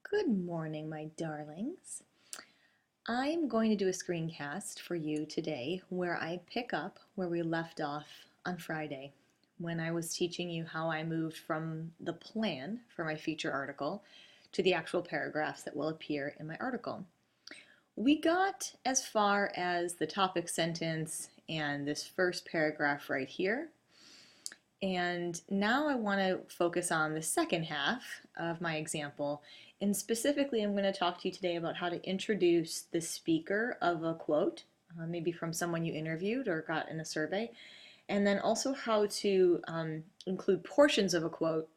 Good morning, my darlings. I am going to do a screencast for you today where I pick up where we left off on Friday when I was teaching you how I moved from the plan for my feature article to the actual paragraphs that will appear in my article. We got as far as the topic sentence and this first paragraph right here. And now I want to focus on the second half of my example. And specifically, I'm going to talk to you today about how to introduce the speaker of a quote, maybe from someone you interviewed or got in a survey, and then also how to include portions of a quote,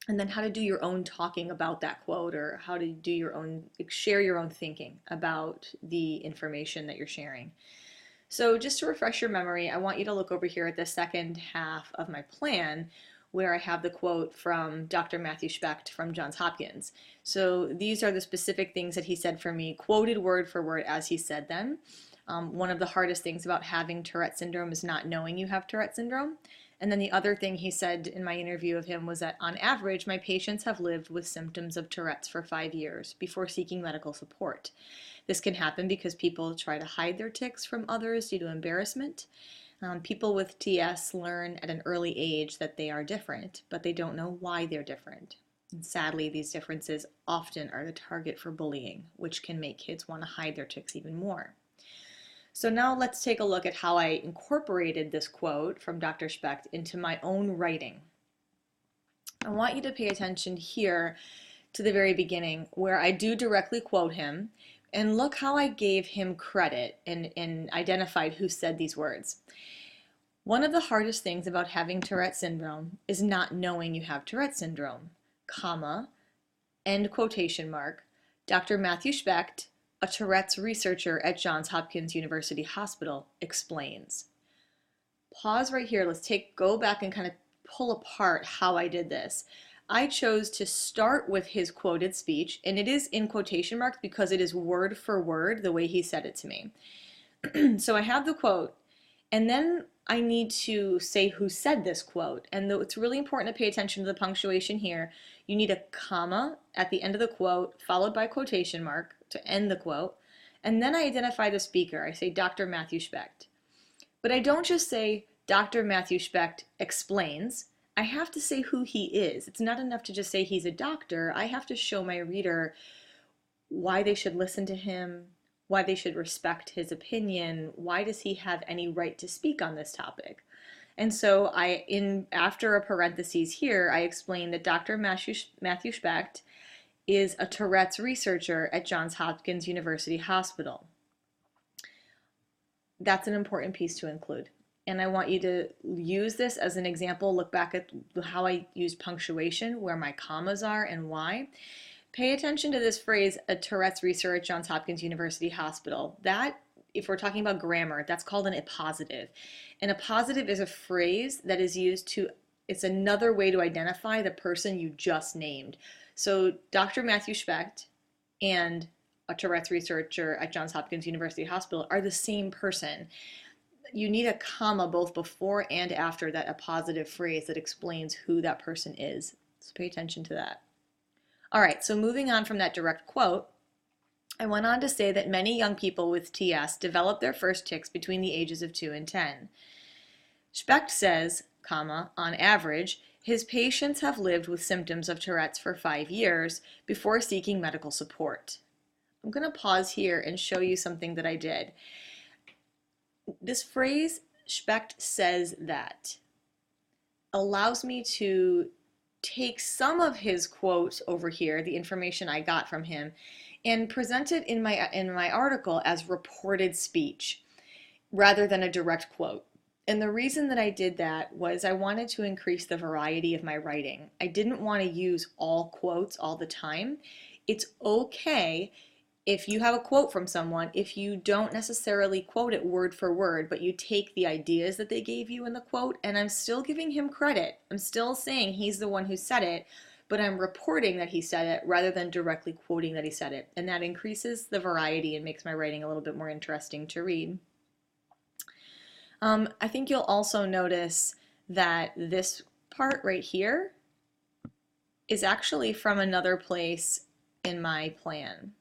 and then how to do your own talking about that quote, or how to do your own, share your own thinking about the information that you're sharing. So just to refresh your memory, I want you to look over here at the second half of my plan where I have the quote from Dr. Matthew Specht from Johns Hopkins. So these are the specific things that he said for me, quoted word for word as he said them. One of the hardest things about having Tourette syndrome is not knowing you have Tourette syndrome. And then the other thing he said in my interview of him was that on average, my patients have lived with symptoms of Tourette's for 5 years before seeking medical support. This can happen because people try to hide their tics from others due to embarrassment. People with TS learn at an early age that they are different, but they don't know why they're different. And sadly, these differences often are the target for bullying, which can make kids want to hide their tics even more. So now let's take a look at how I incorporated this quote from Dr. Specht into my own writing. I want you to pay attention here to the very beginning where I do directly quote him, and look how I gave him credit and identified who said these words. One of the hardest things about having Tourette syndrome is not knowing you have Tourette syndrome, comma, end quotation mark, Dr. Matthew Specht, a Tourette's researcher at Johns Hopkins University Hospital, explains. Pause right here. Let's go back and kind of pull apart how I did this. I chose to start with his quoted speech, and it is in quotation marks because it is word for word the way he said it to me. So I have the quote, and then I need to say who said this quote. And it's really important to pay attention to the punctuation here. You need a comma at the end of the quote, followed by a quotation mark to end the quote. And then I identify the speaker. I say Dr. Matthew Specht. But I don't just say Dr. Matthew Specht explains. I have to say who he is. It's not enough to just say he's a doctor. I have to show my reader why they should listen to him, why they should respect his opinion, why does he have any right to speak on this topic. And so after a parenthesis here, I explain that Dr. Matthew Specht is a Tourette's researcher at Johns Hopkins University Hospital. That's an important piece to include. And I want you to use this as an example. Look back at how I use punctuation, where my commas are and why. Pay attention to this phrase, a Tourette's researcher at Johns Hopkins University Hospital. That, if we're talking about grammar, that's called an appositive. An appositive is a phrase that is used to, it's another way to identify the person you just named. So Dr. Matthew Specht and a Tourette's researcher at Johns Hopkins University Hospital are the same person. You need a comma both before and after that appositive phrase that explains who that person is. So pay attention to that. All right, so moving on from that direct quote, I went on to say that many young people with TS develop their first tics between the ages of 2 and 10. Specht says, comma, on average, his patients have lived with symptoms of Tourette's for 5 years before seeking medical support. I'm going to pause here and show you something that I did. This phrase, Specht says that, allows me to take some of his quote over here, the information I got from him, and present it in my article as reported speech rather than a direct quote. And the reason that I did that was I wanted to increase the variety of my writing. I didn't want to use all quotes all the time. It's okay if you have a quote from someone, if you don't necessarily quote it word for word, but you take the ideas that they gave you in the quote, and I'm still giving him credit. I'm still saying he's the one who said it, but I'm reporting that he said it rather than directly quoting that he said it. And that increases the variety and makes my writing a little bit more interesting to read. I think you'll also notice that this part right here is actually from another place in my plan.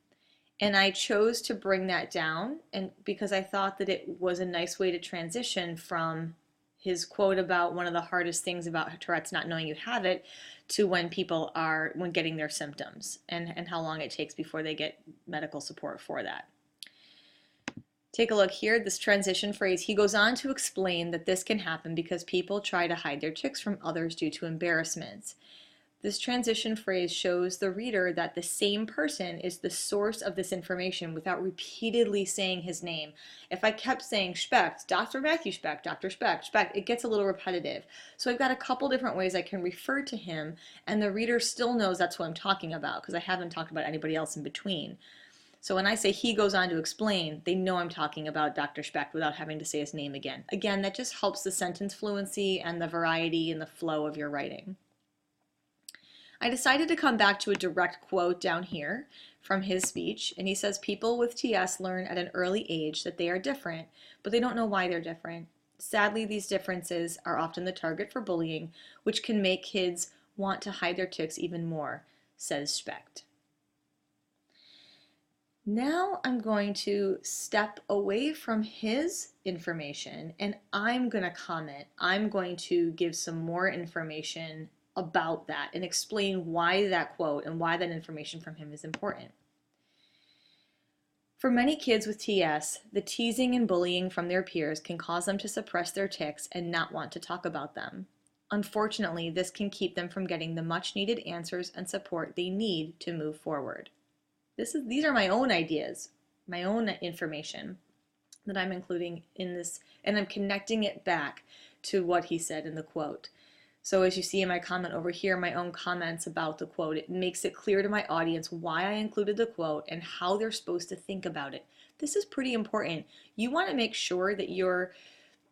And I chose to bring that down and because I thought that it was a nice way to transition from his quote about one of the hardest things about Tourette's not knowing you have it to when getting their symptoms and how long it takes before they get medical support for that. Take a look here, this transition phrase. He goes on to explain that this can happen because people try to hide their tics from others due to embarrassments. This transition phrase shows the reader that the same person is the source of this information without repeatedly saying his name. If I kept saying Specht, Dr. Matthew Specht, Dr. Specht, Specht, it gets a little repetitive. So I've got a couple different ways I can refer to him, and the reader still knows that's who I'm talking about because I haven't talked about anybody else in between. So when I say he goes on to explain, they know I'm talking about Dr. Specht without having to say his name again. Again, that just helps the sentence fluency and the variety and the flow of your writing. I decided to come back to a direct quote down here from his speech, and he says people with TS learn at an early age that they are different, but they don't know why they're different. Sadly, these differences are often the target for bullying, which can make kids want to hide their tics even more, says Specht. Now I'm going to step away from his information and I'm going to comment. I'm going to give some more information about that and explain why that quote and why that information from him is important. For many kids with TS, the teasing and bullying from their peers can cause them to suppress their tics and not want to talk about them. Unfortunately, this can keep them from getting the much needed answers and support they need to move forward. These are my own ideas, my own information that I'm including in this, and I'm connecting it back to what he said in the quote. So as you see in my comment over here, my own comments about the quote, it makes it clear to my audience why I included the quote and how they're supposed to think about it. This is pretty important. You want to make sure that you're,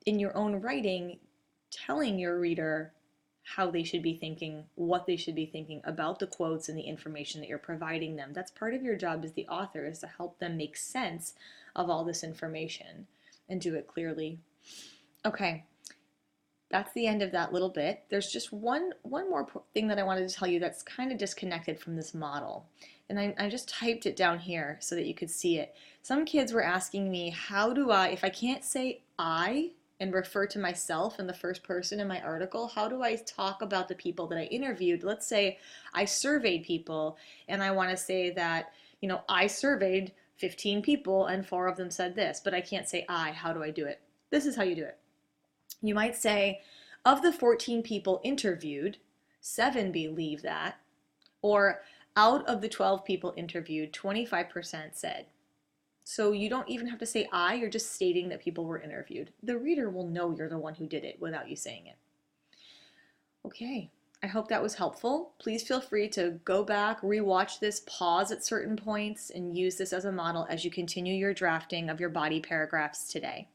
in your own writing, telling your reader how they should be thinking, what they should be thinking about the quotes and the information that you're providing them. That's part of your job as the author, is to help them make sense of all this information and do it clearly. Okay, that's the end of that little bit. There's just one more thing that I wanted to tell you that's kind of disconnected from this model. And I just typed it down here so that you could see it. Some kids were asking me, how do I, if I can't say I and refer to myself in the first person in my article, how do I talk about the people that I interviewed? Let's say I surveyed people and I want to say that, you know, I surveyed 15 people and 4 of them said this, but I can't say I. How do I do it? This is how you do it. You might say, of the 14 people interviewed, 7 believe that, or out of the 12 people interviewed, 25% said. So you don't even have to say I, you're just stating that people were interviewed. The reader will know you're the one who did it without you saying it. Okay, I hope that was helpful. Please feel free to go back, rewatch this, pause at certain points, and use this as a model as you continue your drafting of your body paragraphs today.